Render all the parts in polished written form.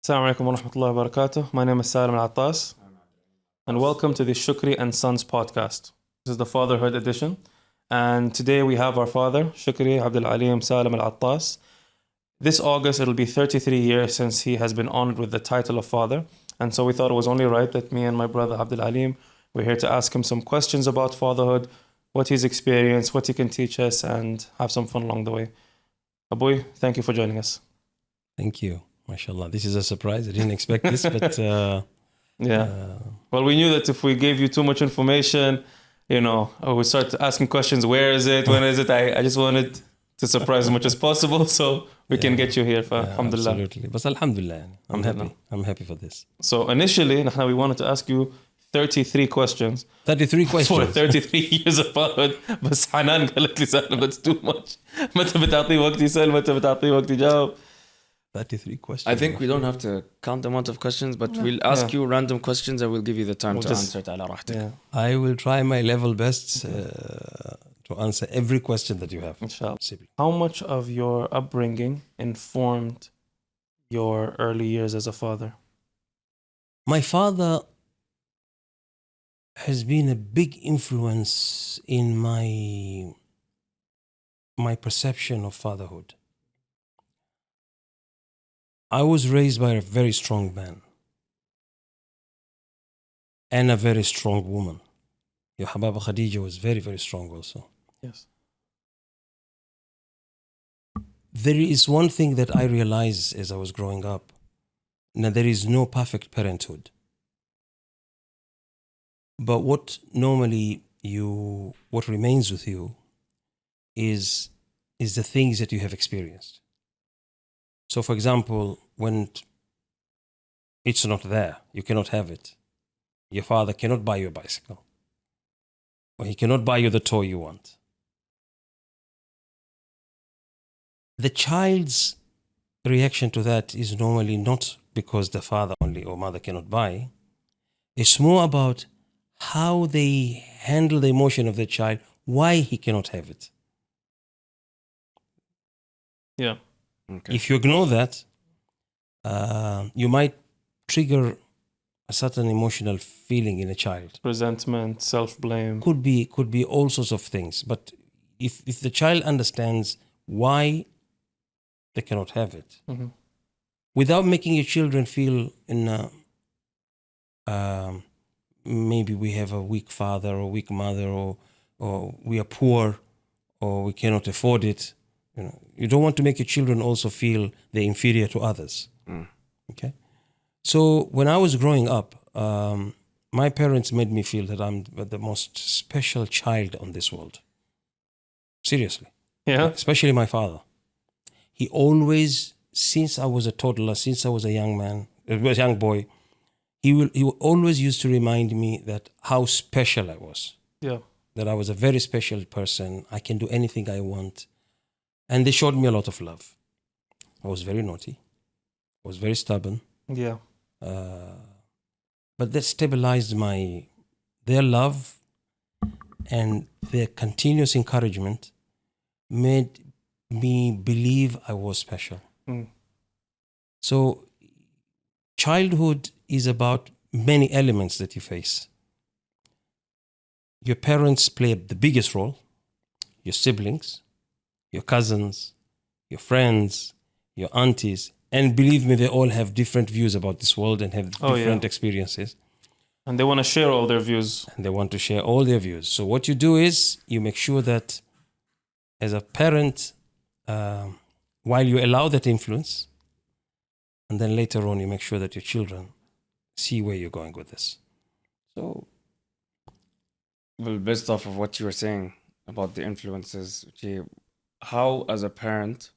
Assalamu alaikum wa rahmatullahi wa barakatuh. My name is Salim Al-Attas, and welcome to the Shukri and Sons podcast. This is the Fatherhood edition, and today we have our father, Shukri Abdul Alim Salim Al-Attas. This August, it'll be 33 years since he has been honored with the title of father, and so we thought it was only right that me and my brother Abdul Alim, we're here to ask him some questions about fatherhood, what he's experienced, what he can teach us, and have some fun along the way. Aboy, thank you for joining us. Thank you. MashaAllah. This is a surprise. I didn't expect this, but Well, we knew that if we gave you too much information, we start asking questions. Where is it? When is it? I just wanted to surprise as much as possible so we can get you here. Alhamdulillah. Absolutely. But Alhamdulillah. I'm happy. I'm happy for this. So initially, we wanted to ask you 33 questions. 33 For questions. 33 years of fatherhood. بس حنان قالت لي سالم that's too much. متى بتعطيه وقت يسأل متى بتعطيه وقت يجاوب. 33 questions. I think we don't have to count the amount of questions, but we'll ask you random questions and we'll give you the time to answer it على راحتك. Yeah, I will try my level best to answer every question that you have. inshallah. How much of your upbringing informed your early years as a father? My father has been a big influence in my perception of fatherhood. I was raised by a very strong man and a very strong woman. Your Hababa Khadija was very, very strong also. Yes. There is one thing that I realized as I was growing up. Now, there is no perfect parenthood. But what remains with you is the things that you have experienced. So, for example, when it's not there, you cannot have it. Your father cannot buy you a bicycle, or he cannot buy you the toy you want. The child's reaction to that is normally not because the father only or mother cannot buy. It's more about how they handle the emotion of the child, why he cannot have it. Yeah. Okay. If you ignore that, you might trigger a certain emotional feeling in a child. Resentment, self-blame. Could be all sorts of things. But if the child understands why they cannot have it, Mhm. without making your children feel maybe we have a weak father or weak mother, or we are poor, or we cannot afford it. You don't want to make your children also feel they're inferior to others. Okay. So when I was growing up, my parents made me feel that I'm the most special child on this world. Seriously. Yeah. Especially my father. He always, since I was a toddler, since I was a young boy, he always used to remind me that how special I was. Yeah. That I was a very special person. I can do anything I want. And they showed me a lot of love. I was very naughty. I was very stubborn. Yeah. But that stabilized their love and their continuous encouragement made me believe I was special. Mm. So childhood is about many elements that you face. Your parents play the biggest role, your siblings, your cousins, your friends, your aunties, and believe me, they all have different views about this world and have different experiences. And they want to share all their views. And they want to share all their views. So what you do is you make sure that as a parent, while you allow that influence, and then later on you make sure that your children see where you're going with this. So, Well, based off of what you were saying about the influences, how as a parent,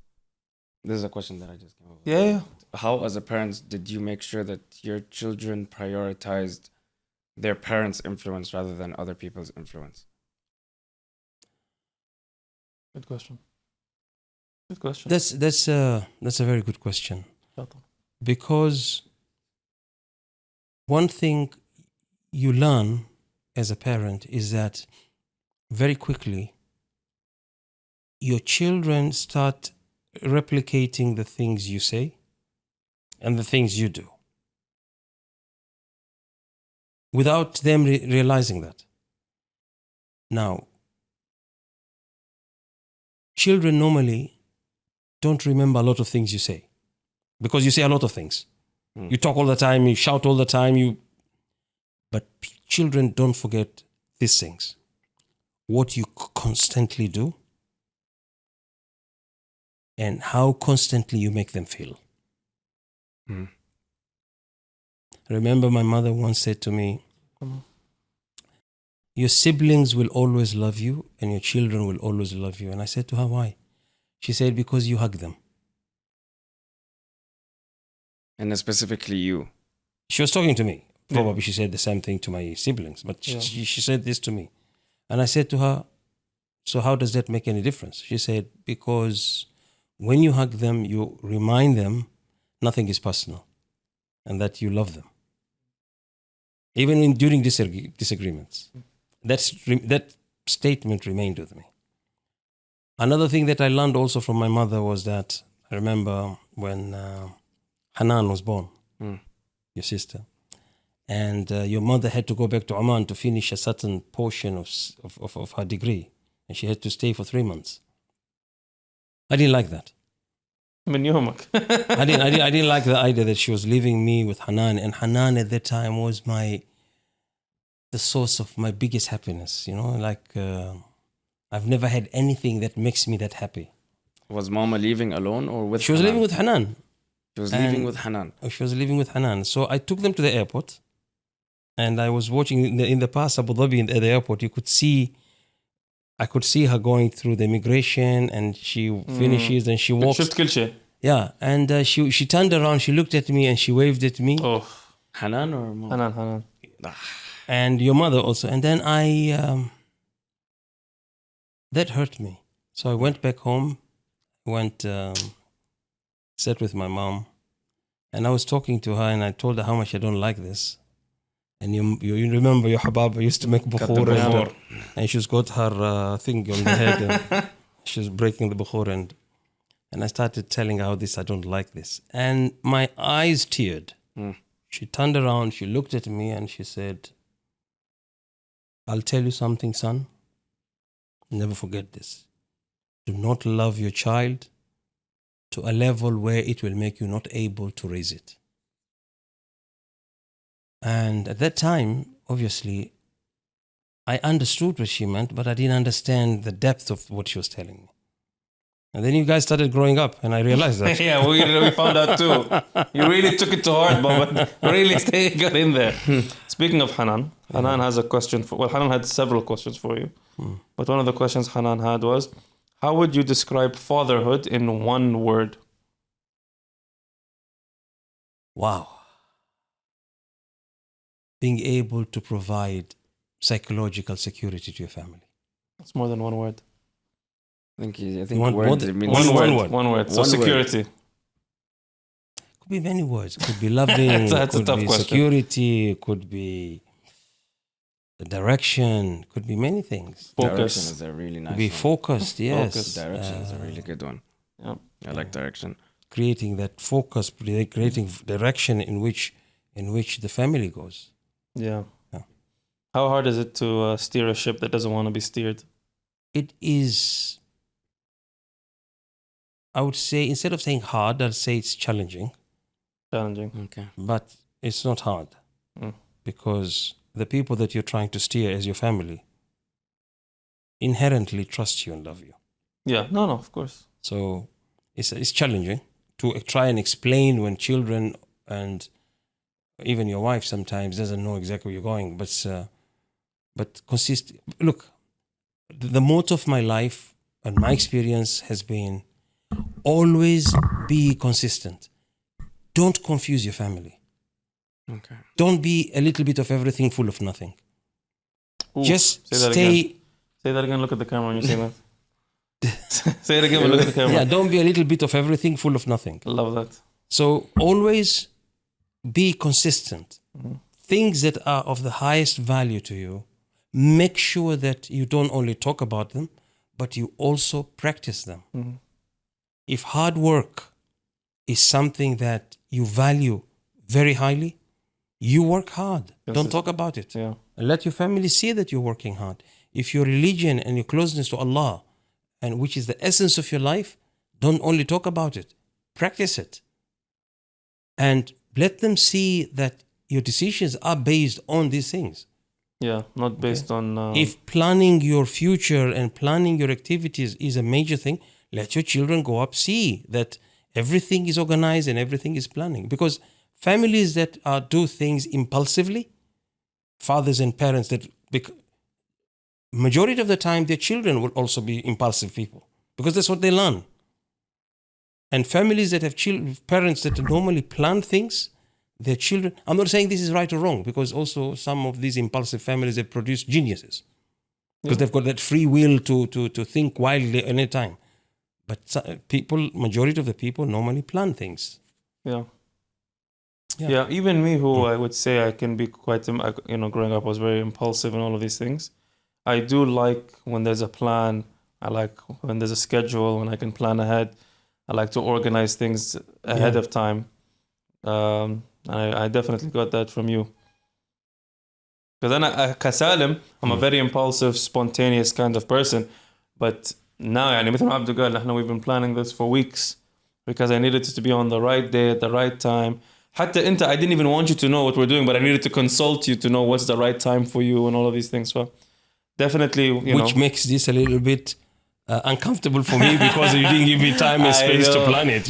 this is a question that I just came up with. Yeah. How as a parent did you make sure that your children prioritized their parents' influence rather than other people's influence? Good question. Good question. that's a very good question. Because one thing you learn as a parent is that very quickly your children start replicating the things you say, and the things you do without them realizing that. Now, children normally don't remember a lot of things you say because you say a lot of things. You talk all the time, you shout all the time, but children don't forget these things. What you constantly do and how constantly you make them feel. I remember my mother once said to me, your siblings will always love you and your children will always love you. And I said to her, why? She said, because you hug them. And specifically you. She was talking to me. Probably she said the same thing to my siblings, but she said this to me. And I said to her, so how does that make any difference? She said, because when you hug them, you remind them nothing is personal and that you love them. Even during disagreements. That statement remained with me. Another thing that I learned also from my mother was that I remember when Hanan was born, your sister, and your mother had to go back to Oman to finish a certain portion of her degree, and she had to stay for 3 months. I didn't like that. من يومك. I didn't like the idea that she was leaving me with Hanan, and Hanan at that time was the source of my biggest happiness. You know, like I've never had anything that makes me that happy. Was Mama leaving alone or with She was Hanan? living with Hanan. She was leaving with Hanan. She was living with Hanan. So I took them to the airport, and I was watching in the past Abu Dhabi at the airport. I could see her going through the immigration, and she finishes and she walks. شفت كل شيء. Yeah, and she turned around, she looked at me, and she waved at me. Oh, Hanan or Mom? Hanan. And your mother also. And then that hurt me. So I went back home, sat with my mom, and I was talking to her, and I told her how much I don't like this. And you remember your hababa used to make bukhur, and she's got her thing on the head, and she was breaking the bukhur, and I started telling her how I don't like this. And my eyes teared. She turned around, she looked at me, and she said, I'll tell you something, son. Never forget this. Do not love your child to a level where it will make you not able to raise it. And at that time, obviously, I understood what she meant, but I didn't understand the depth of what she was telling me. And then you guys started growing up, and I realized that. Yeah, we found out too. You really took it to heart, but really got in there. Speaking of Hanan, Hanan has a question Hanan had several questions for you. But one of the questions Hanan had was, how would you describe fatherhood in one word? Wow. Being able to provide psychological security to your family. It's more than one word. I think One word, word? it means One word. So One word. security. Could be many words. Could be loving. That's a could tough be question. security. Could be direction. Could be many things. Direction Focus. is a really nice Could be one. focused. Yes. Focus. Direction is a really good one. Yeah. I like direction. Creating that focus, creating direction in which the family goes. Yeah. Yeah. How hard is it to steer a ship that doesn't want to be steered? It is, I would say, instead of saying hard, I'd say it's challenging, Challenging. Okay. but it's not hard because the people that you're trying to steer as your family inherently trust you and love you. Yeah. No, of course. So it's challenging to try and explain when children and even your wife sometimes doesn't know exactly where you're going, but look, the motto of my life and my experience has been always be consistent. Don't confuse your family. Okay. Don't be a little bit of everything full of nothing. Ooh, Just say that stay. again. Say that again. Look at the camera when you say that. Say it again. Look at the camera. Yeah, don't be a little bit of everything full of nothing. Love that. So always be consistent. Things that are of the highest value to you, make sure that you don't only talk about them, but you also practice them. If hard work is something that you value very highly, you work hard. Don't talk about it. Yeah. And let your family see that you're working hard. If your religion and your closeness to Allah, and which is the essence of your life, don't only talk about it, practice it. And let them see that your decisions are based on these things. Yeah, not based on... If planning your future and planning your activities is a major thing, let your children go up, see that everything is organized and everything is planning. Because families that do things impulsively, fathers and parents that... majority of the time, their children will also be impulsive people because that's what they learn. And families that have parents that normally plan things, their children... I'm not saying this is right or wrong, because also some of these impulsive families have produced geniuses because they've got that free will to think wildly any time. But majority of the people normally plan things. Yeah. Yeah, even me, who I would say I can be quite, growing up, I was very impulsive and all of these things. I do like when there's a plan. I like when there's a schedule, when I can plan ahead. I like to organize things ahead of time. I definitely got that from you. Because كسالم, I'm a very impulsive, spontaneous kind of person. But now, مثل ما عبدو قال, we've been planning this for weeks because I needed it to be on the right day at the right time. حتى انت, I didn't even want you to know what we're doing, but I needed to consult you to know what's the right time for you and all of these things. So definitely, which makes this a little bit uncomfortable for me because you didn't give me time and space to plan it,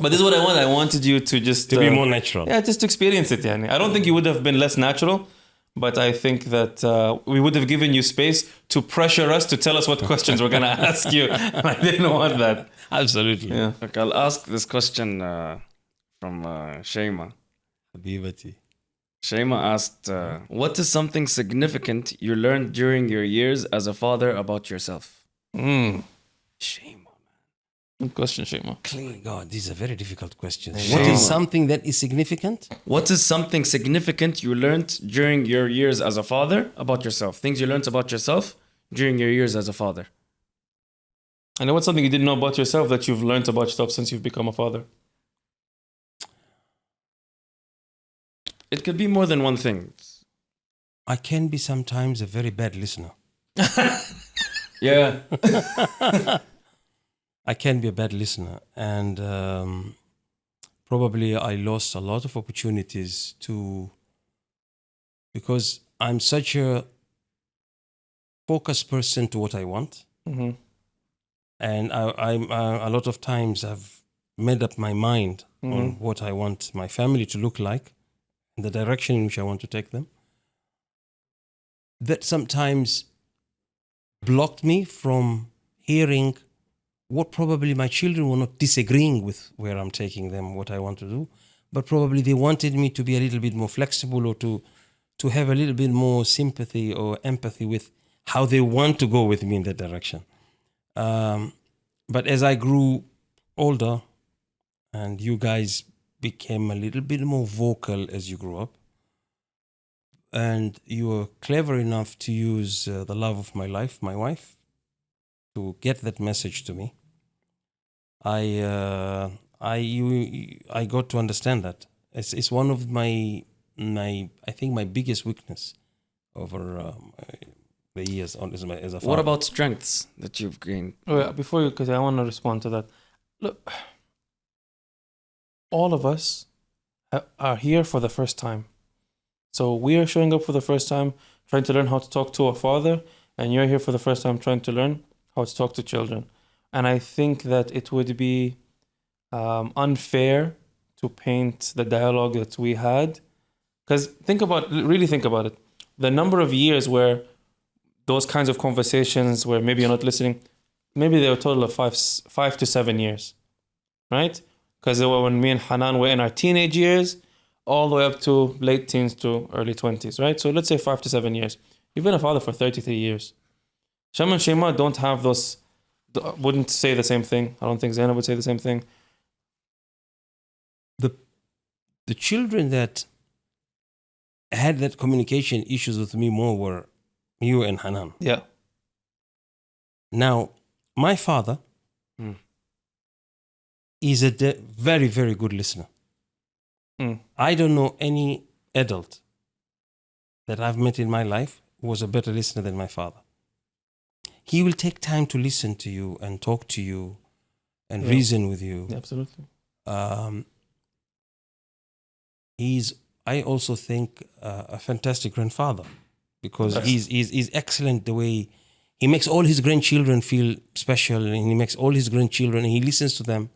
But this is what I want. I wanted you to just... to be more natural. Yeah, just to experience it. I don't think you would have been less natural, but I think that we would have given you space to pressure us to tell us what questions we're going to ask you. And I didn't want that. Absolutely. Yeah. Okay, I'll ask this question from Shayma. Habibati. Shayma asked, what is something significant you learned during your years as a father about yourself? Shayma, man. Good question, Shayma. Oh God, these are very difficult questions. What is something that is significant? What is something significant you learned during your years as a father about yourself? Things you learned about yourself during your years as a father. I know what's something you didn't know about yourself that you've learned about yourself since you've become a father. It could be more than one thing. I can be sometimes a very bad listener. Yeah. I can be a bad listener, and probably I lost a lot of opportunities because I'm such a focused person to what I want. Mm-hmm. And I'm a lot of times I've made up my mind on what I want my family to look like and the direction in which I want to take them. That sometimes blocked me from hearing what probably my children were not disagreeing with where I'm taking them, what I want to do, but probably they wanted me to be a little bit more flexible or to have a little bit more sympathy or empathy with how they want to go with me in that direction. But as I grew older and you guys became a little bit more vocal as you grew up, and you were clever enough to use the love of my life, my wife, to get that message to me. I got to understand that. It's one of my I think my biggest weakness over the years as a father. What about strengths that you've gained? Before you, because I want to respond to that. Look, all of us are here for the first time. So we are showing up for the first time, trying to learn how to talk to a father, and you're here for the first time trying to learn how to talk to children. And I think that it would be unfair to paint the dialogue that we had. Because really think about it. The number of years where those kinds of conversations where maybe you're not listening, maybe they were a total of 5 to 7 years, right? Because when me and Hanan were in our teenage years, all the way up to late teens to early 20s, right? So let's say 5 to 7 years. You've been a father for 33 years. Sham and Shema don't have those, wouldn't say the same thing. I don't think Zainab would say the same thing. The children that had that communication issues with me more were you and Hanan. Yeah. Now, my father is a very, very good listener. I don't know any adult that I've met in my life who was a better listener than my father. He will take time to listen to you and talk to you and Yeah. reason with you. Yeah, absolutely. I also think, a fantastic grandfather, because Best. he's excellent the way he makes all his grandchildren feel special, and he makes all his grandchildren, he listens to them,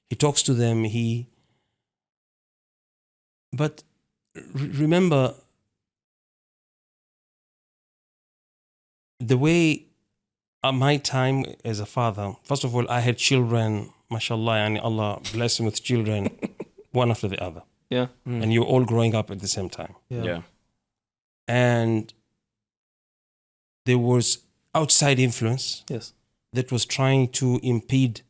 he talks to them, but remember, the way my time as a father, first of all, I had children, mashallah, and Allah bless him with children, one after the other. Yeah. And you're all growing up at the same time. Yeah. And there was outside influence Yes. that was trying to impede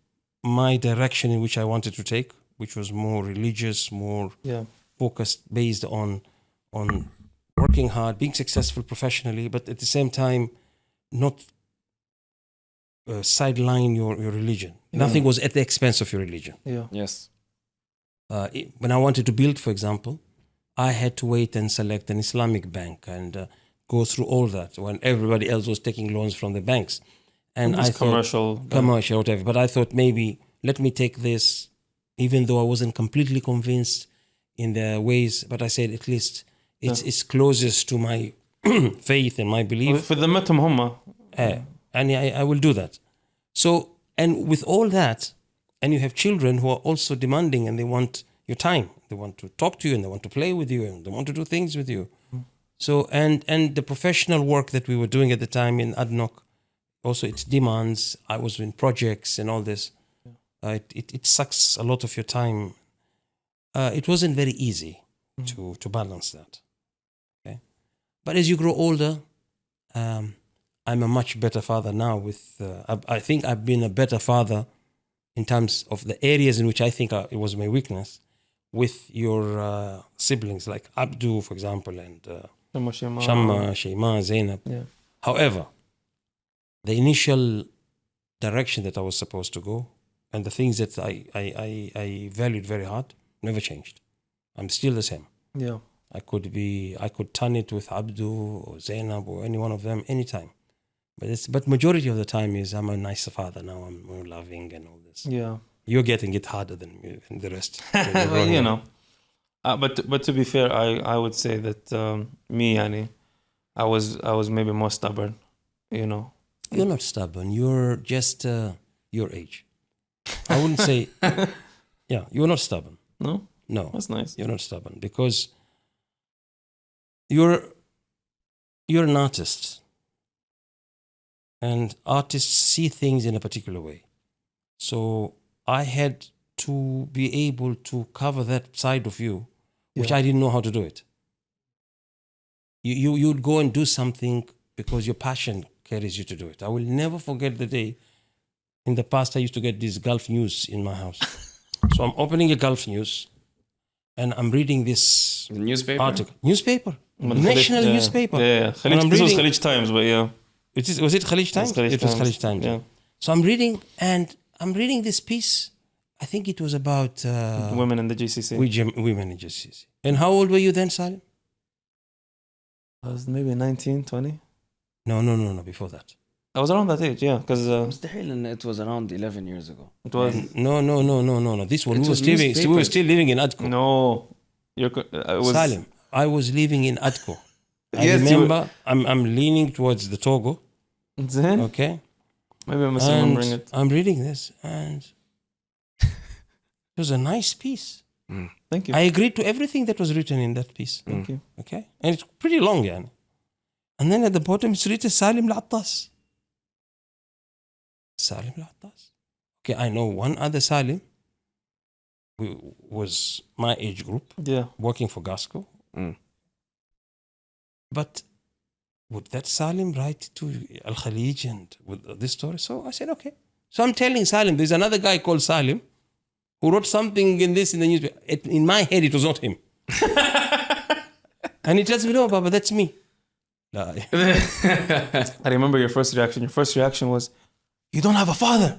my direction in which I wanted to take, which was more religious, more Yeah. focused, based on working hard, being successful professionally, but at the same time, not sideline your religion. Nothing was at the expense of your religion. Yeah. Yes. When I wanted to build, for example, I had to wait and select an Islamic bank and go through all that when everybody else was taking loans from the banks. And I thought, commercial, whatever. But I thought, maybe let me take this, even though I wasn't completely convinced in the ways. But I said, at least it's closest to my faith and my belief. For the matum humma. And I will do that. So, and with all that, and you have children who are also demanding, and they want your time. They want to talk to you, and they want to play with you, and they want to do things with you. So, and the professional work that we were doing at the time in ADNOC, also its demands. I was in projects and all this. It sucks a lot of your time. It wasn't very easy to balance that. Okay, but as you grow older, I'm a much better father now. I think I've been a better father in terms of the areas in which I think it was my weakness, with your siblings like Abdu, for example, and Shamma, Shaima, Zainab. Yeah. However, the initial direction that I was supposed to go and the things that I valued very hard never changed. I'm still the same. Yeah. I could turn it with Abdu or Zainab or any one of them anytime. But majority of the time is I'm a nicer father now. I'm more loving and all this. Yeah. You're getting it harder than the rest. Well, you know. But to be fair, I would say that me, Yani, I was maybe more stubborn, you know. You're not stubborn. You're just your age. I wouldn't say. Yeah, you're not stubborn. No? No, That's nice. you're not stubborn because you're an artist, and artists see things in a particular way. So I had to be able to cover that side of you, which I didn't know how to do it. You'd go and do something because your passion carries you to do it. I will never forget the day. In the past, I used to get these Gulf news in my house. So I'm opening a Gulf news, and I'm reading this Newspaper. Newspaper, national newspaper. Yeah. This was Khalij Times, but yeah. Was it Khalij Times? It was Khalij Times. Yeah. So I'm reading this piece. I think it was about Women in the GCC. women in GCC. And how old were you then, Salim? I was maybe 19, 20. No, before that. I was around that age, yeah, because It was around 11 years ago. it was No. This one, we were newspapers. still living in Adco. no. It was Salim, I was living in Adco. I Yes, remember I'm leaning towards the Togo. Then Okay. maybe I'm misremembering it. I'm reading this, and it was a nice piece. Thank you. I agreed to everything that was written in that piece. Thank you. Okay. And it's pretty long, yani. And then at the bottom it's written Salim Al-Attas. Salim Al-Attas. Okay, I know one other Salim who was my age group, Yeah. working for Gasco. But would that Salim write to Al Khalij and with this story? So I said, okay. So I'm telling Salim, there's another guy called Salim who wrote something in the newspaper. In my head, it was not him. And he tells me, no, Baba, that's me. I remember your first reaction. Your first reaction was, "You don't have a father."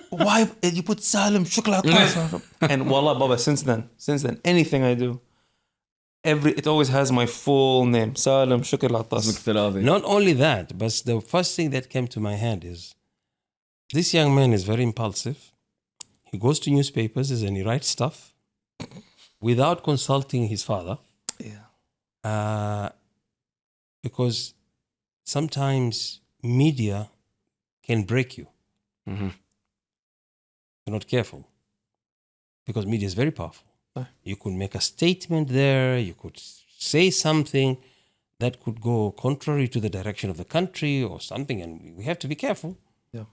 why you put Salim Shukri Attas? And wallah, Baba, since then, anything I do, it always has my full name, Salim Shukri Attas. Not only that, but the first thing that came to my head is this young man is very impulsive. He goes to newspapers and he writes stuff without consulting his father. Yeah. Because sometimes media can break you. Mm-hmm. You're not careful. Because media is very powerful. Right. You could make a statement there, you could say something that could go contrary to the direction of the country or something, and we have to be careful. Yeah.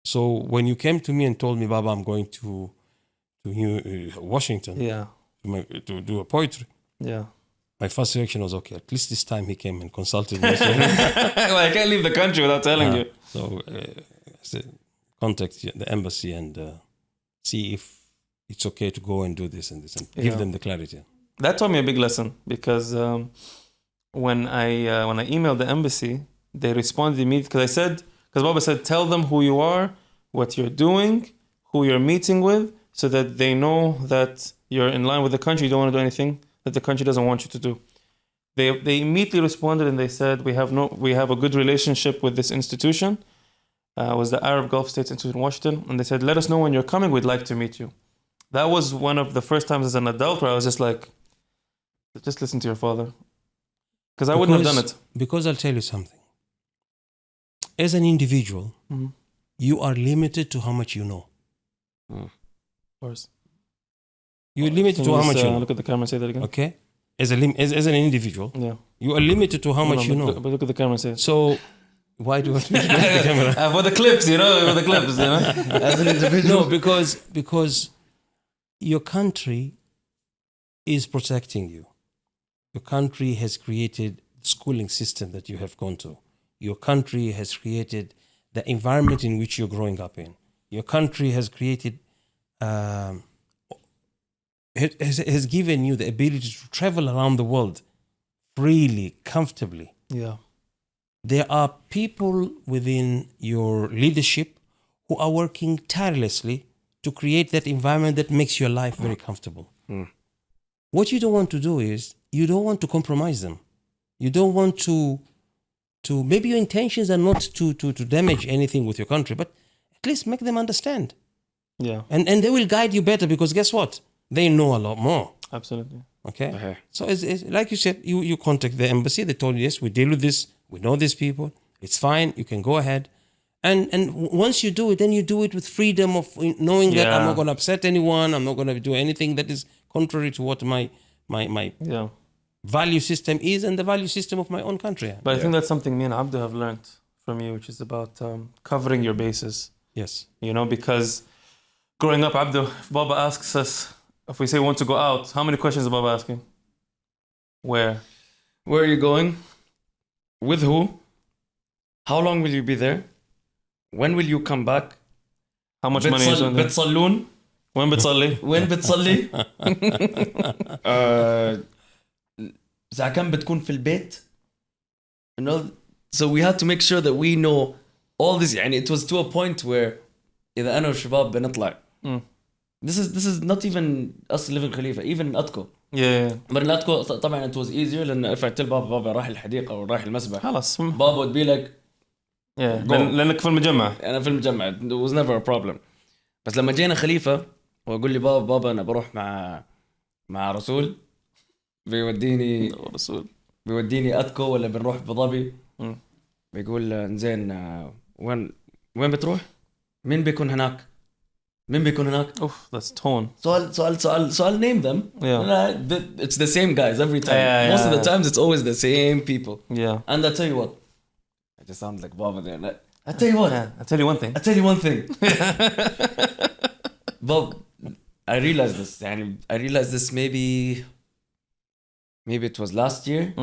So when you came to me and told me, Baba, I'm going to Washington Yeah. to do a poetry, Yeah. my first reaction was, okay, at least this time he came and consulted me. Well, I can't leave the country without telling you. So I said, contact the embassy and see if it's okay to go and do this and this, and give them the clarity. That taught me a big lesson because when I emailed the embassy, they responded immediately because Baba said, tell them who you are, what you're doing, who you're meeting with, so that they know that you're in line with the country. You don't want to do anything that the country doesn't want you to do. They immediately responded and they said, we have a good relationship with this institution. It was the Arab Gulf States Institute in Washington, and they said, let us know when you're coming. We'd like to meet you. That was one of the first times as an adult where I was just like, just listen to your father. Because I wouldn't have done it. Because I'll tell you something. As an individual, you are limited to how much you know. Of course. You're limited to how much you know. Look at the camera and say that again. Okay? As an individual, you are limited to how much you know. But look at the camera and say it. So, why do you want to look at the camera? For the clips, for the clips, As an individual. No, because your country is protecting you. Your country has created the schooling system that you have gone to. Your country has created the environment in which you're growing up in. Your country has created, has given you the ability to travel around the world freely, comfortably. Yeah. There are people within your leadership who are working tirelessly to create that environment that makes your life very comfortable. What you don't want to do is, you don't want to compromise them. You don't want to maybe your intentions are not to damage anything with your country, but at least make them understand. Yeah. And they will guide you better because guess what? They know a lot more. Absolutely. Okay? So it's like you said, you contact the embassy. They told you, yes, we deal with this. We know these people. It's fine. You can go ahead. And once you do it, then you do it with freedom of knowing that I'm not going to upset anyone. I'm not going to do anything that is contrary to what my value system is and the value system of my own country. But I think that's something me and Abdu have learned from you, which is about covering your bases. Yes. Because growing up, Abdu, if Baba asks us, if we say we want to go out, how many questions is Baba asking? Where? Where are you going? With who? How long will you be there? When will you come back? How much money is on there? بتصلون? When بتصلي? وين بتصلي؟ إذا كان بتكون في البيت? So we had to make sure that we know all this. يعني it was to a point where إذا أنا والشباب بنطلع. This is not even us living خليفة, even أتكو. Yeah. But in أتكو طبعا it was easier لأن if I tell بابا راح الحديقة أو راح المسبح. خلاص. بابا would be like. لأنك في المجمع. أنا في المجمع. It was never a problem. بس لما جينا خليفة وأقول لي بابا أنا بروح مع رسول بيوديني أتكو ولا بنروح بضبي بيقول زين وين بتروح؟ مين بيكون هناك؟ Oof, that's tone. So I'll name them. Yeah. It's the same guys every time. Most of the times it's always the same people. Yeah. And I tell you what, I just sound like Baba there. I tell you what. Yeah. I'll tell you one thing. Bob, I realized this maybe it was last year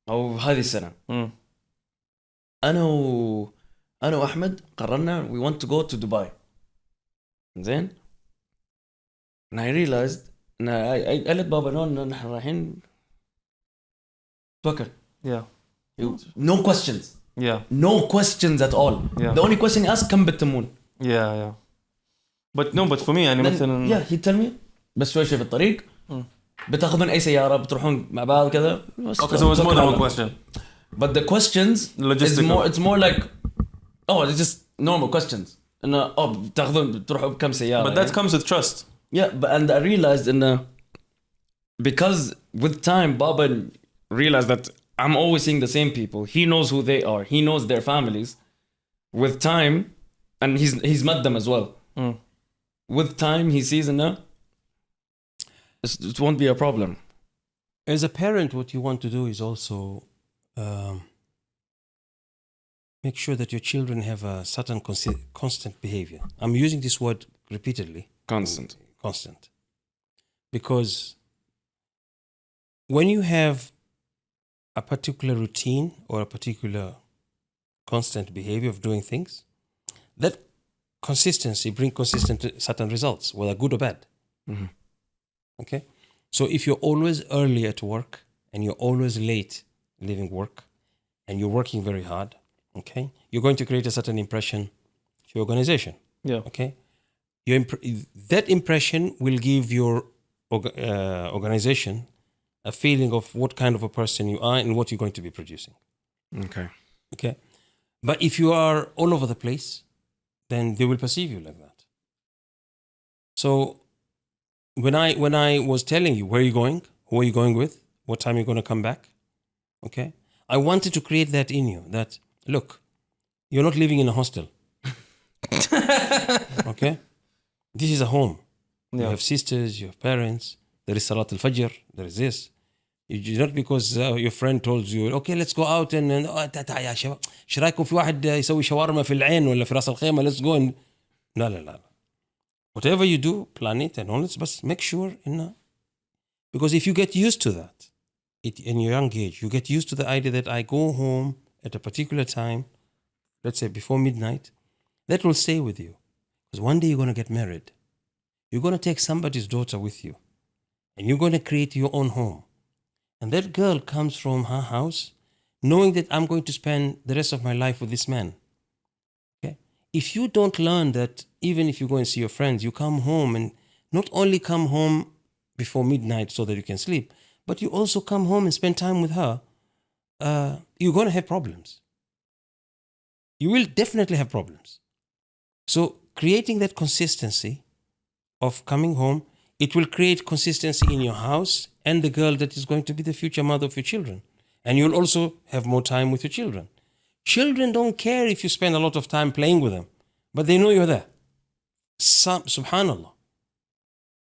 أو هذه السنة. أنا وأحمد قررنا we want to go to Dubai. زين. And I realized I let بابا know إن نحن رايحين توكل. Yeah. No questions. Yeah. No questions at all. Yeah. The only question he asked كم بتمون. Yeah. But for me يعني مثلا yeah he'd tell me بس شوي في الطريق بتاخذون اي سياره بتروحون مع بعض كذا. Okay, so it was more than one question. But the questions is Logistical. it's more like it's just normal questions انه بتاخذون بتروحوا بكم سياره. But that comes with trust. yeah, and I realized انه because with time Baba realized that I'm always seeing the same people. He knows who they are. He knows their families. With time, and he's met them as well. With time, he sees enough. It won't be a problem. As a parent, what you want to do is also make sure that your children have a certain constant behavior. I'm using this word repeatedly. Constant. Because when you have a particular routine or a particular constant behavior of doing things, that consistency brings consistent certain results, whether good or bad. Mm-hmm. Okay? So if you're always early at work and you're always late leaving work and you're working very hard, okay, you're going to create a certain impression to your organization. Yeah. Okay? That impression will give your organization a feeling of what kind of a person you are and what you're going to be producing. Okay? But if you are all over the place, then they will perceive you like that. So when I was telling you where are you going, who are you going with, what time you're going to come back, okay, I wanted to create that in you, that look, you're not living in a hostel. Okay, this is a home. You have sisters, you have parents, there is Salat al-Fajr, there is this. Not because your friend told you okay let's go out and تعال يا شباب ايش رايكم في واحد يسوي شاورما في العين ولا في راس الخيمه let's go and لا whatever you do plan it and all this but make sure because if you get used to that in your young age you get used to the idea that I go home at a particular time, let's say before midnight, that will stay with you because one day you're going to get married, you're going to take somebody's daughter with you and you're going to create your own home. And that girl comes from her house knowing that I'm going to spend the rest of my life with this man. Okay? If you don't learn that, even if you go and see your friends, you come home and not only come home before midnight so that you can sleep, but you also come home and spend time with her, you're going to have problems. You will definitely have problems. So creating that consistency of coming home, it will create consistency in your house and the girl that is going to be the future mother of your children. And you'll also have more time with your children. Children don't care if you spend a lot of time playing with them, but they know you're there. Subhanallah.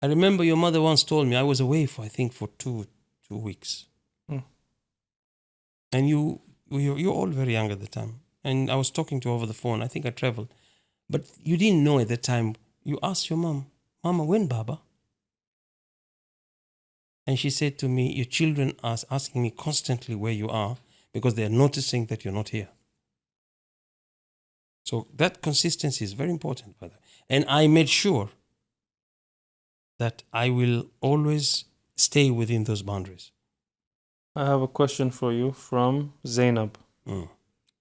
I remember your mother once told me, I was away for 2 weeks. And you're all very young at the time. And I was talking to her over the phone. I think I traveled. But you didn't know at that time. You asked your mom, Mama, when Baba? And she said to me, your children are asking me constantly where you are because they're noticing that you're not here. So that consistency is very important, brother. And I made sure that I will always stay within those boundaries. I have a question for you from Zainab.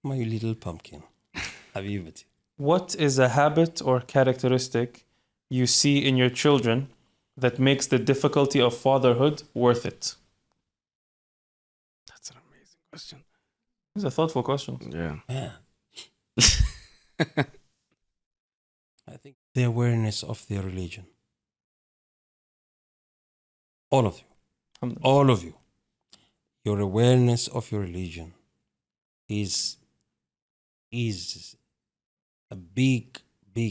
My little pumpkin. Habibati. What is a habit or characteristic you see in your children that makes the difficulty of fatherhood worth it? That's an amazing question. It's a thoughtful question. Yeah. I think the awareness of their religion. All of you. All of you. Your awareness of your religion is a big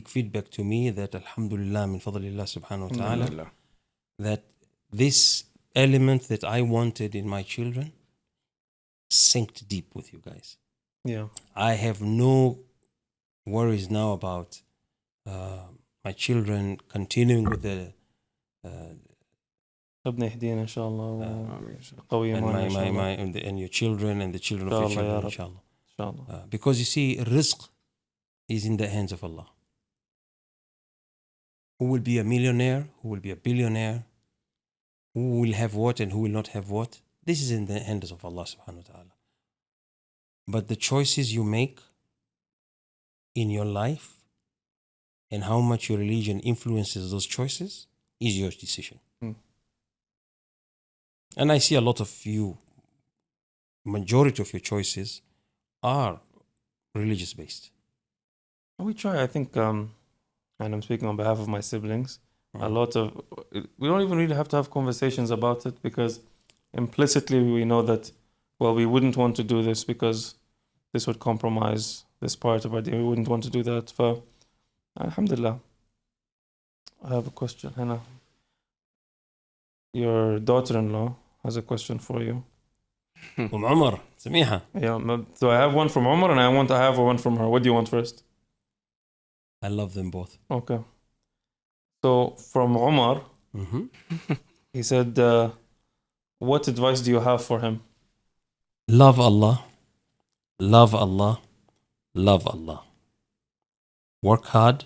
feedback to me that alhamdulillah min fadlillah subhanahu wa ta'ala that this element that I wanted in my children sank deep with you guys. Yeah. I have no worries now about my children continuing with the ربنا يهدينا إن شاء الله قوي and معنا and your children and the children of your children inshallah. Inshallah. Because you see, rizq is in the hands of Allah. Who will be a millionaire? Who will be a billionaire? Who will have what and who will not have what? This is in the hands of Allah subhanahu wa ta'ala. But the choices you make in your life and how much your religion influences those choices is your decision. And I see a lot of you, majority of your choices are religious based. We try, I think, and I'm speaking on behalf of my siblings, a lot of, we don't even really have to have conversations about it because implicitly we know that, well, we wouldn't want to do this because this would compromise this part of our day. We wouldn't want to do that. Alhamdulillah. I have a question, Hannah. Your daughter-in-law has a question for you. Umar, سميحة. Yeah, so I have one from Umar and I have one from her. What do you want first? I love them both. Okay. So from Umar, he said, what advice do you have for him? Love Allah, love Allah, love Allah. Work hard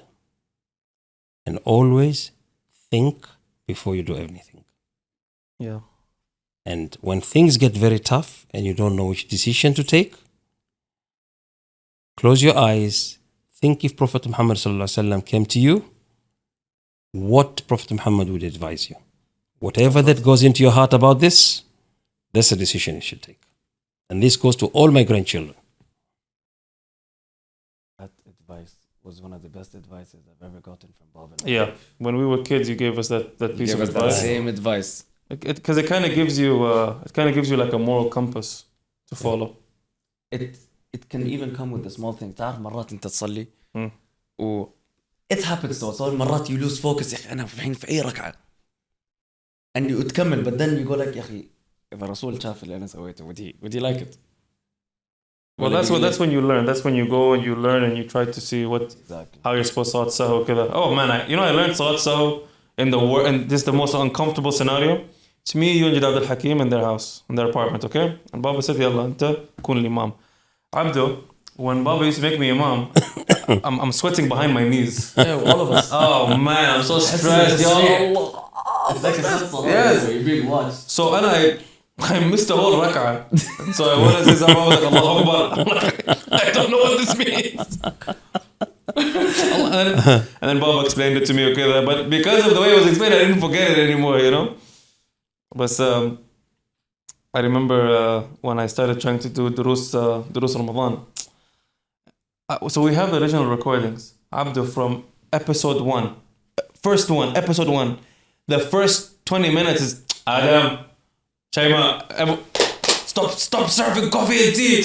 and always think before you do anything. Yeah. And when things get very tough and you don't know which decision to take, close your eyes, think if Prophet Muhammad ﷺ came to you, what Prophet Muhammad would advise you. Whatever that goes into your heart about this, that's a decision you should take. And this goes to all my grandchildren. That advice was one of the best advices I've ever gotten from Bob. Yeah. When we were kids, you gave us that piece Give of us that advice. same advice. Because it kind of gives you like a moral compass to follow. It can even come with the small things. تعرف مرات أنت تصلي Mm. و it happens to us all. مرات you lose focus يا أخي أنا الحين في أي ركعة and you تكمل but then you go like يا أخي if الرسول شاف اللي أنا سويته would he like it? Well, that's when you learn. That's when you go and you learn and you try to see Exactly. how you're supposed to salat sahu كذا. Oh man, I learned salat sahu in the war, and this is the most uncomfortable scenario. It's me, you, and Jid Abdul Hakim in their house, in their apartment, okay? And Baba said, "Yalla, anta kun l'imam." Abdu, when Baba used to make me imam, I'm sweating behind my knees. Yeah, all of us. Oh man, I'm so stressed. Ya Allah. It's like a hustle. Yes. You're being watched. So I missed the whole rak'ah. So I went to say, like, Allahu Akbar. I don't know what this means. and then Baba explained it to me, okay? But because of the way it was explained, I didn't forget it anymore, you know? But I remember when I started trying to do durus Ramadan. So we have the original recordings. Abdu from episode 1. First one, episode 1. The first 20 minutes is Adam, Shaima, stop serving coffee and tea.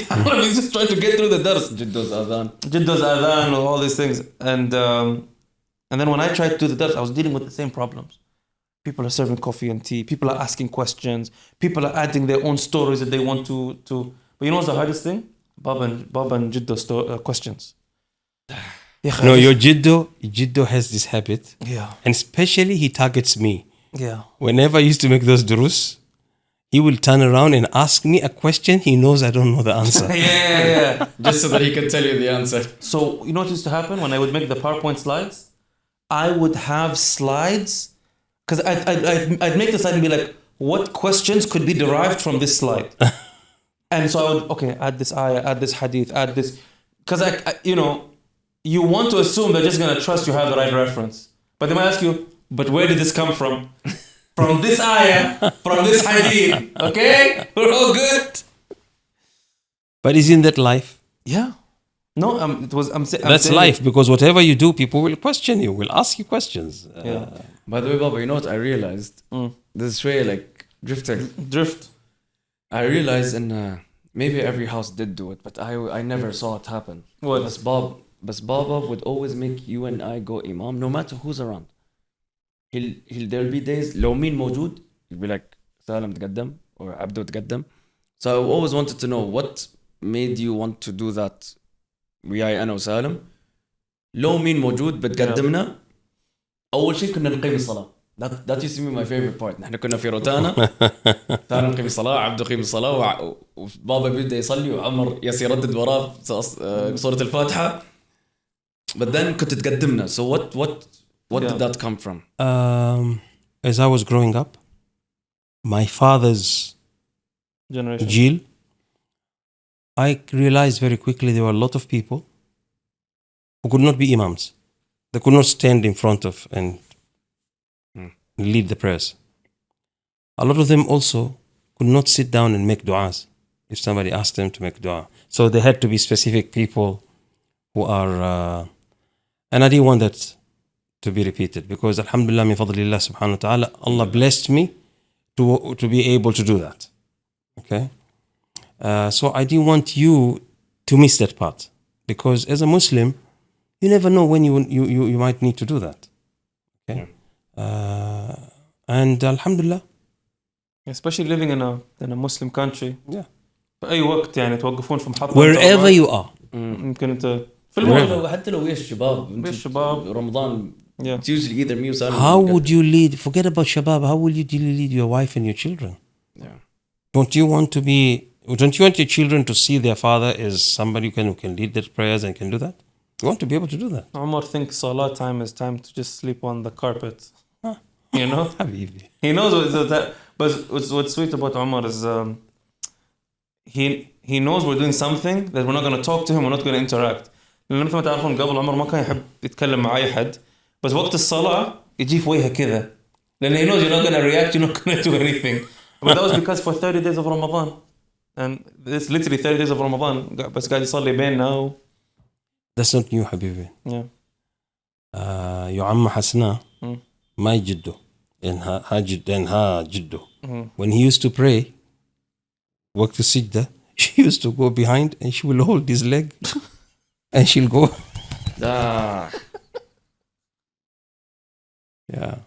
He's just trying to get through the dars. Jiddo's Adhan, and all these things. And then when I tried to do the dars, I was dealing with the same problems. People are serving coffee and tea. People are asking questions. People are adding their own stories that they want to. But you know what's the hardest thing? Baba and Jiddo questions. No, your Jiddo has this habit. Yeah. And especially he targets me. Yeah. Whenever I used to make those durus, he will turn around and ask me a question he knows I don't know the answer. Yeah. Just so that he can tell you the answer. So you know what used to happen when I would make the PowerPoint slides? I would have slides because I'd make the slide and be like, what questions could be derived from this slide? And so I would, add this ayah, add this hadith, add this. Because you want to assume they're just going to trust you have the right reference. But they might ask you, but where did this come from? From this ayah, from this hadith. Okay? We're all good. But isn't that life? Yeah. No, That's life, because whatever you do, people will question you, will ask you questions. Yeah. By the way, Baba, you know what I realized? This is way like drifting. Drift. I realized, and maybe every house did do it, but I never saw it happen. What? But Baba would always make you and I go imam, no matter who's around. There'll be days لو مين موجود, he'll be like سالم تقدم or عبدو تقدم. So I always wanted to know what made you want to do that. وياي أنا وسالم لو مين موجود بتقدمنا. أول شيء كنا نقيم الصلاة. That used to be my favorite part. نحن كنا في روتانا. سالم نقيم الصلاة, عبدو يقيم الصلاة, وبابا بيبدأ يصلي وعمر يردد وراه سورة الفاتحة. But then كنت تقدمنا. So what did that come from? As I was growing up, my father's Generation. Jil, I realized very quickly there were a lot of people who could not be imams. They could not stand in front of and lead the prayers. A lot of them also could not sit down and make du'as if somebody asked them to make dua. So they had to be specific people who are... and I didn't want that to be repeated because alhamdulillah min fadlillah subhanahu wa ta'ala, Allah blessed me to be able to do that. Okay? So I didn't want you to miss that part because as a Muslim, you never know when you might need to do that. Okay? And alhamdulillah. Especially living in a Muslim country. Yeah. في أي وقت يعني توقفون في محطة. Wherever you are. يمكن أنت في الموضوع حتى لو ويا الشباب. رمضان. Yeah. It's usually either me or Salim. How would you lead? Forget about shabab. How will you lead your wife and your children? Yeah. Don't you want your children to see their father as somebody who can lead their prayers and can do that? You want to be able to do that. Umar thinks salah time is time to just sleep on the carpet. Huh. You know? Habibi. He knows that. But what's sweet about Umar is he knows we're doing something that we're not going to talk to him, we're not going to interact. لأن مثل ما تعرفون قبل عمر ما كان يحب يتكلم مع أي حد. بس وقت الصلاة يجي في وجهه كذا. لأن he knows you're not going to react, you're not going to do anything. But that was because for 30 days of Ramadan. And it's literally 30 days of Ramadan. بس قاعد يصلي بيننا. That's not new, Habibi. Yeah. Your Amma Hasna, my jiddo, and her jiddo. When he used to pray, work to sijda, she used to go behind and she will hold his leg and she'll go. Yeah.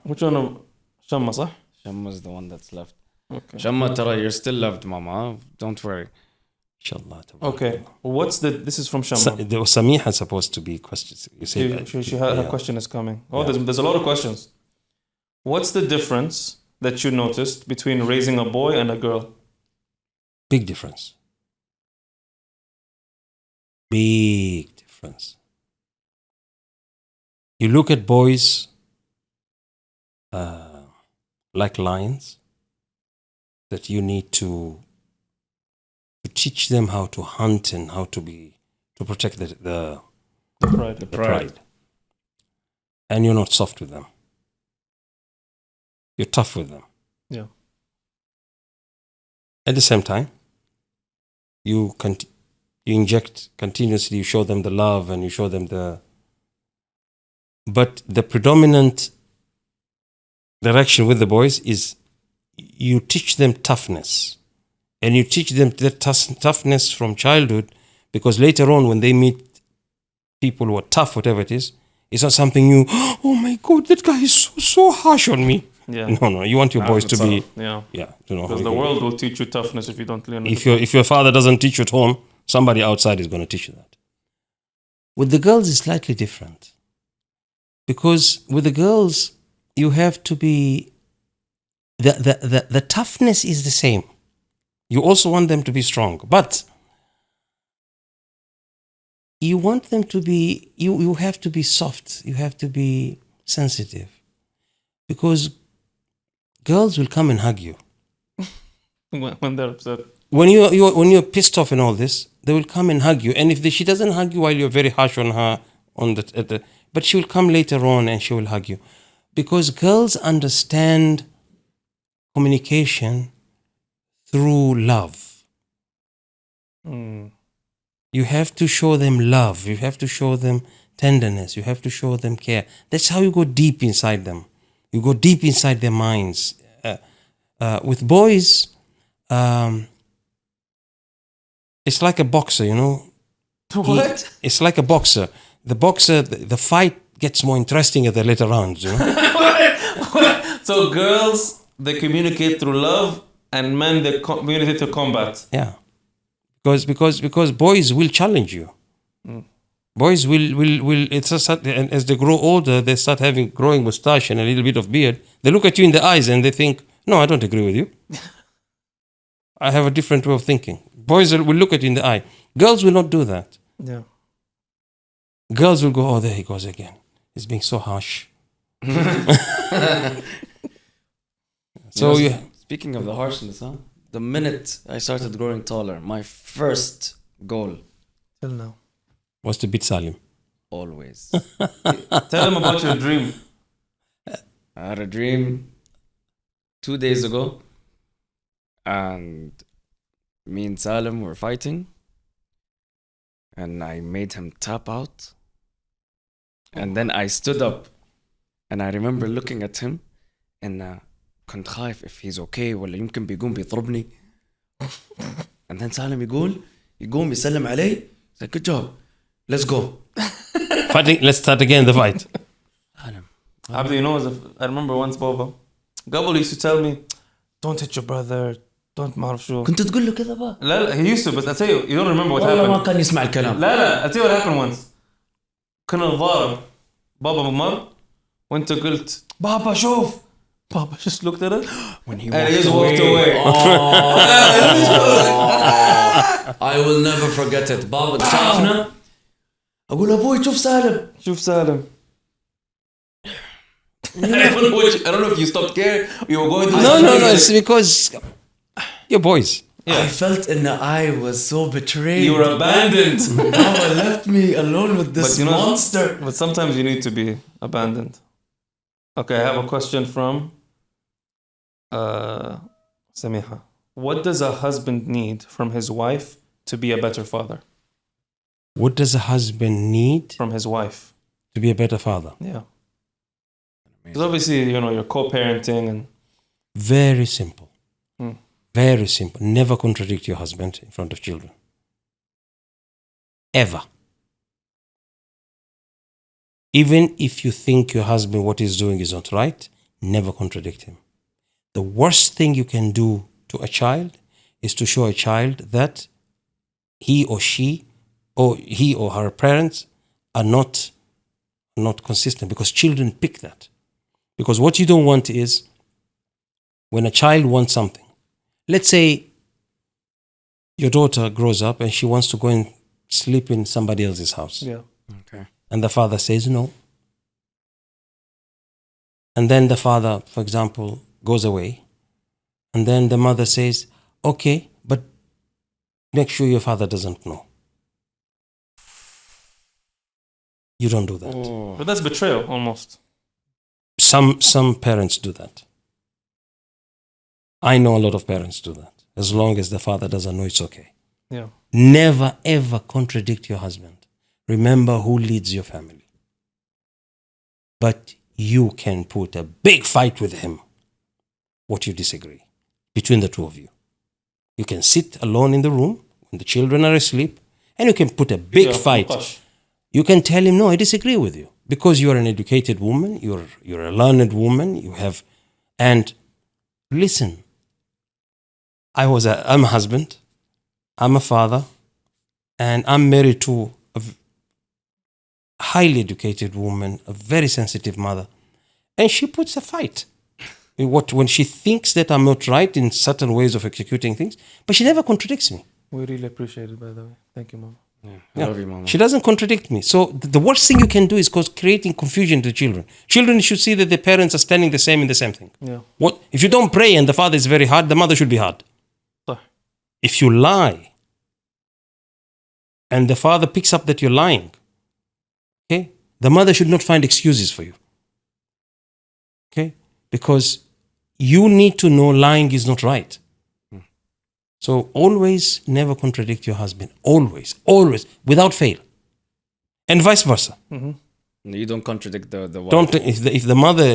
Which one of Shamma, صح? Shamma's the one that's left. Okay. Shamma, Tara, you're still loved, Mama. Don't worry. Inshallah. Okay. This is from Shamma. There was Samiha supposed to be questions. You say her question is coming. There's a lot of questions. What's the difference that you noticed between raising a boy and a girl? Big difference. Big difference. You look at boys like lions that you need to teach them how to hunt and how to protect the pride. And you're not soft with them. You're tough with them. Yeah. At the same time, you inject continuously, you show them the love and you show them but the predominant direction with the boys is you teach them toughness. And you teach them that toughness from childhood because later on when they meet people who are tough, whatever it is, it's not something oh my God, that guy is so harsh on me. Yeah. No, you want your boys to be... Yeah. To know because the world will teach you toughness if you don't learn it. If your father doesn't teach you at home, somebody outside is going to teach you that. With the girls, it's slightly different. Because with the girls, you have to be... The toughness is the same. You also want them to be strong. But you want them to be... You have to be soft. You have to be sensitive. Because girls will come and hug you. When they're upset. When you're pissed off and all this, they will come and hug you. And if she doesn't hug you while you're very harsh on her, but she will come later on and she will hug you. Because girls understand communication through love. You have to show them love. You have to show them tenderness. You have to show them care. That's how you go deep inside them. You go deep inside their minds. With boys, it's like a boxer, you know. What? It's like a boxer. The fight gets more interesting at the later rounds, you know. So girls, they communicate through love, and men, they communicate through combat. Yeah, because boys will challenge you. Boys will. It's and as they grow older, they start growing mustache and a little bit of beard. They look at you in the eyes and they think, "No, I don't agree with you. I have a different way of thinking." Boys will look at you in the eye. Girls will not do that. Yeah. Girls will go, "Oh, there he goes again. He's being so harsh." So speaking of the harshness, the minute I started growing taller, my first goal Till now. was to beat Salim. always. Tell him about your dream. I had a dream 2 days ago, and me and Salim were fighting, and I made him tap out, and then I stood up, and I remember looking at him, and كنت خايف if he's okay ولا يمكن بيقوم بيضربني. And then Salim يقوم يسلم علي. He's like, good job, let's go. Fighting. Let's start again the fight. Abdi, you know, I remember once Baba Gabble used to tell me, don't hit your brother, don't ما أعرف شو. كنت تقول له كذا بقى؟ لا, he used to, but I'll tell you, you don't remember what والله ما happened. كان يسمع الكلام. لا, I'll tell you what happened once. كنا نضارب. بابا مر وانت قلت بابا شوف. Papa just looked at us When he and he just walked away. I will never forget it. بابا شافنا. أقول أبوي شوف سالم. شوف سالم. I don't know if you stopped caring. You were going to. No. It's because you're boys. I felt in the eye was so betrayed. You were abandoned. Baba left me alone with this But you know, monster. But sometimes you need to be abandoned. Okay, I have a question from Samiha. What does a husband need from his wife to be a better father? What does a husband need From his wife to be a better father? Yeah. Because obviously, you know, you're co-parenting and... Very simple. Very simple. Never contradict your husband in front of children. Ever. Even if you think your husband, what he's doing is not right, never contradict him. The worst thing you can do to a child is to show a child that he or her parents are not consistent, because children pick that. Because what you don't want is, when a child wants something, let's say your daughter grows up and she wants to go and sleep in somebody else's house. Yeah. Okay. And the father says no. And then the father, for example, goes away. And then the mother says, okay, but make sure your father doesn't know. You don't do that. Oh. But that's betrayal, almost. Some parents do that. I know a lot of parents do that. As long as the father doesn't know, it's okay. Yeah. Never, ever contradict your husband. Remember who leads your family. But you can put a big fight with him, what you disagree, between the two of you. You can sit alone in the room when the children are asleep, and you can put a big fight. You can tell him, no, I disagree with you. Because you're an educated woman, you're a learned woman, and listen, I'm a husband, I'm a father, and I'm married to a highly educated woman, a very sensitive mother, and she puts a fight. When she thinks that I'm not right in certain ways of executing things, but she never contradicts me. We really appreciate it, by the way. Thank you, Mama. I love you, Mama. She doesn't contradict me. So the worst thing you can do is creating confusion to children. Children should see that the parents are standing the same in the same thing. Yeah. What if you don't pray and the father is very hard, the mother should be hard. صح. If you lie and the father picks up that you're lying, okay, the mother should not find excuses for you. Okay? Because you need to know lying is not right. So always never contradict your husband. Always, without fail. And vice versa. Mm-hmm. You don't contradict the wife. Don't if the mother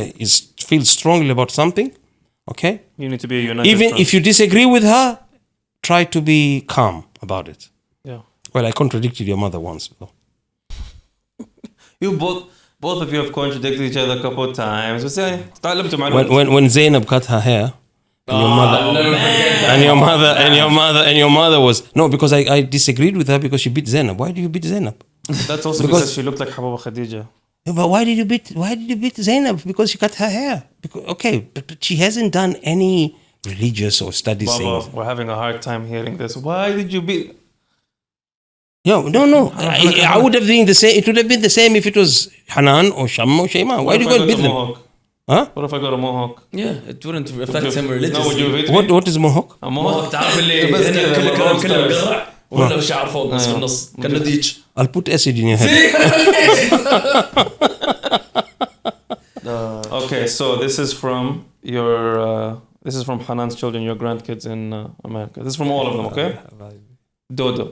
feels strongly about something, okay? You need to be a united Even front. if you disagree with her, try to be calm about it. Yeah. Well, I contradicted your mother once, though. You both of you have contradicted each other a couple of times. بس يعني تعلمتوا مع الوقت. When Zainab cut her hair, and your mother was no, because I disagreed with her because she beat Zainab. Why did you beat Zainab? That's also because she looked like Hababa Khadija. Yeah, but why did you beat Zainab? Because she cut her hair. Okay, but she hasn't done any religious or study Baba, things. we're having a hard time hearing this. Why did you beat? No. I would have been the same. It would have been the same if it was Hanan or Shamma or Shayma. Why do you go and beat them? Huh? What if I got a mohawk? Yeah, it wouldn't affect him religiously. No, would you beat me? What is mohawk? A mohawk. تعرف اللي بس هنا كده كله بقى قرع ولا شعر فوق بس في النص كأنه ديتش. I'll put acid in your head. Okay, so this is from your this is from Hanan's children, your grandkids in America. This is from all of them, okay? Dodo.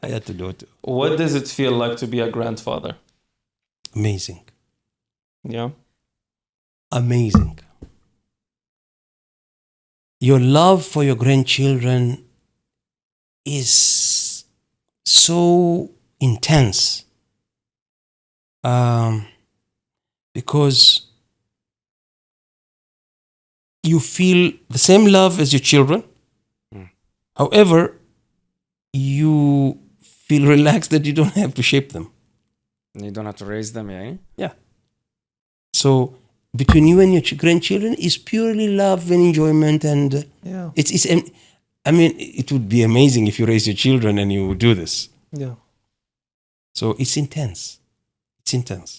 I had to do it. What does it feel like to be a grandfather? Amazing. Yeah. Amazing. Your love for your grandchildren is so intense. Because you feel the same love as your children. However, you feel relaxed that you don't have to shape them. You don't have to raise them, yeah? So between you and your grandchildren is purely love and enjoyment, and Yeah. it's. I mean, it would be amazing if you raise your children and you would do this. Yeah. So it's intense. It's intense.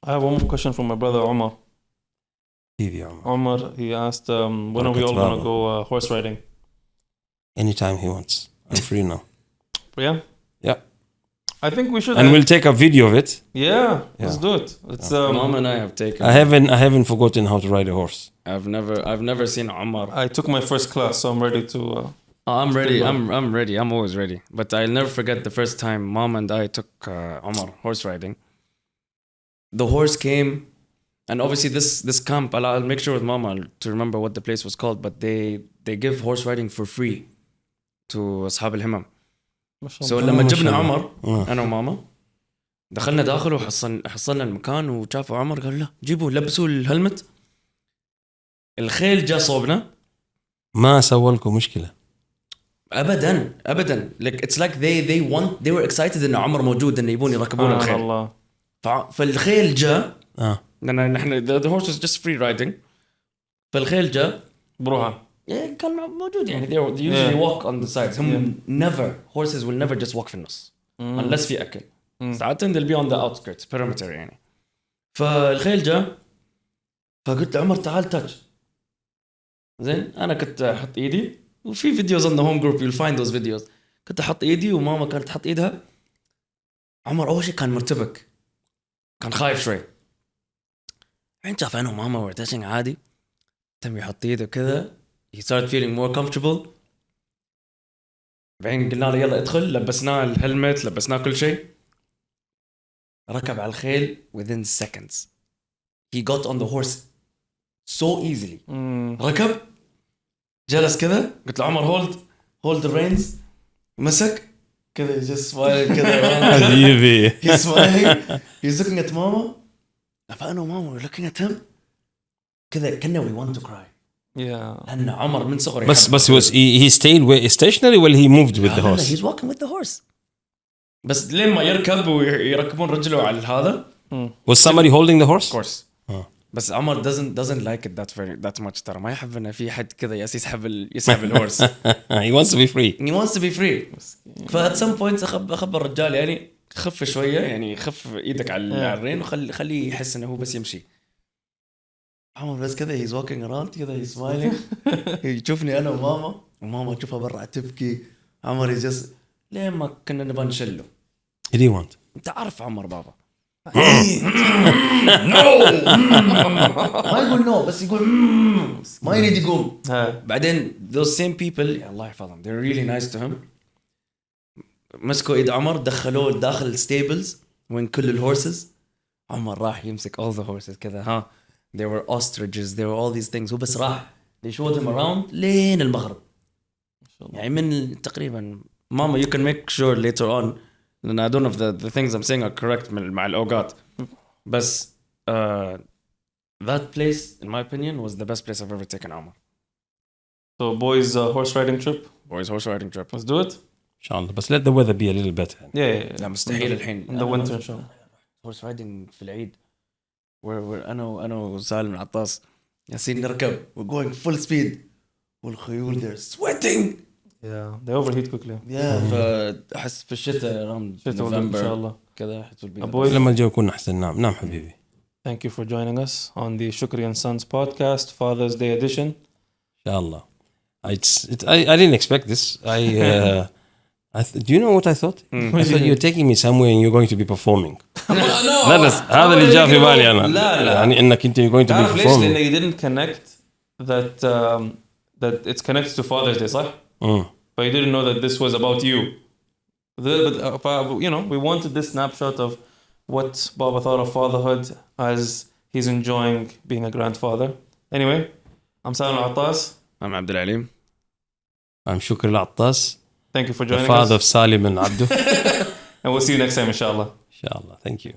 I have one more question from my brother Omar. Omar, he asked, when are we all going to go horse riding? Anytime he wants. I'm free now. Yeah? Yeah. I think we should. And we'll take a video of it. Yeah, let's do it. It's Mom and I have taken. I haven't forgotten how to ride a horse. I've never seen Omar. I took my first class, so I'm ready to. I'm ready. I'm ready. I'm always ready. But I'll never forget the first time Mom and I took Omar horse riding. The horse came, and obviously this camp. I'll make sure with Mama to remember what the place was called. But they give horse riding for free to أصحاب الهمم. So لما جبنا عمر أنا وماما دخلنا داخل وحصلنا المكان وشافوا عمر قالوا له جيبوا لبسوا الهلمت. الخيل جاء صوبنا. ما سوى لكم مشكلة. أبدا. Like it's like they were excited إن عمر موجود إن يبون يركبون الخيل. الله. فالخيل جاء. نحن the horse was just free riding. فالخيل جاء بروحه. كان موجود يعني they usually walk on the sides. Horses will never just walk في النص unless في أكل. ساعات they'll be on the outskirts perimeter يعني. فالخيل جاء فقلت لعمر تعال تاج. زين أنا كنت أحط إيدي وفي فيديوز on the home group you'll find those videos. كنت أحط إيدي وماما كانت تحط إيدها. عمر أول شيء كان مرتبك كان خايف شوي. عين شاف أنا وماما were touching عادي. تم يحط إيده كذا. He started feeling more comfortable. بعدين قلنا له يلا ادخل لبسناه الهلمت لبسناه كل شيء. ركب على الخيل within seconds. He got on the horse so easily. ركب جلس كذا قلت له عمر hold the reins مسك كذا just smile كذا. حبيبي. He's smiling. He's looking at ماما. فأنا وماما we're looking at him. كذا كنا we want to cry. Yeah. لأن عمر من صغره بس he stayed stationary while he moved with the horse. He's walking with the horse. بس لين ما يركب ويركبون رجله على هذا. Was somebody holding the horse? Of course. بس عمر doesn't like it that much ترى ما يحب إن في حد كذا يسحب الهورس. He wants to be free. He wants to be free. فat some point أخبر الرجال يعني خف شوية يعني خف إيدك على الرين وخليه يحس إنه هو بس يمشي. عمر بس كذا he's walking around كذا he's smiling. يشوفني أنا وماما تشوفها برا تبكي. عمر just ليه ما كنا نبغى نشله. He didn't want. أنت عارف عمر بابا. ما يقول no بس يقول ما يريد يقوم. بعدين those same people الله يحفظهم they're really nice to him. مسكوا إيد عمر دخلوه داخل الستيبلز وين كل الهورسز. عمر راح يمسك all the horses كذا there were ostriches there were all these things. هو بس راح they showed him around لين المغرب. يعني من تقريبا ماما you can make sure later on and I don't know if the things I'm saying are correct مع الأوقات بس that place in my opinion was the best place I've ever taken Omar. So boys horse riding trip. Let's do it. إن شاء الله بس let the weather be a little better. Yeah. لا مستحيل الحين. In the winter إن شاء الله. horse riding في العيد we're أنا وسالم العطاس ياسين نركب we're going full speed والخيول they're sweating. Yeah, they overheat quickly. Yeah. فأحس في الشتاء around November إن شاء الله. كذا لما الجو يكون أحسن. نعم حبيبي. Thank you for joining us on the Shukri and Sons podcast Father's Day edition. إن شاء الله. I didn't expect this. Do you know what I thought? I thought you're taking me somewhere and you're going to be performing. no لا بس هذا اللي جاء في بالي أنا. لا. يعني إنك أنت you're going to be تعرف ليش؟ لأن performing. you didn't connect that it's connected to Father's Day, صح? But you didn't know that this was about you. But you know, we wanted this snapshot of what Baba thought of fatherhood as he's enjoying being a grandfather. Anyway, I'm Salim Al-Attas. I'm Abdul Alim. I'm Shukri Al-Attas, Thank you for the joining father us. of Salim and Abdu. And we'll see you next time, inshallah. Inshallah. Thank you.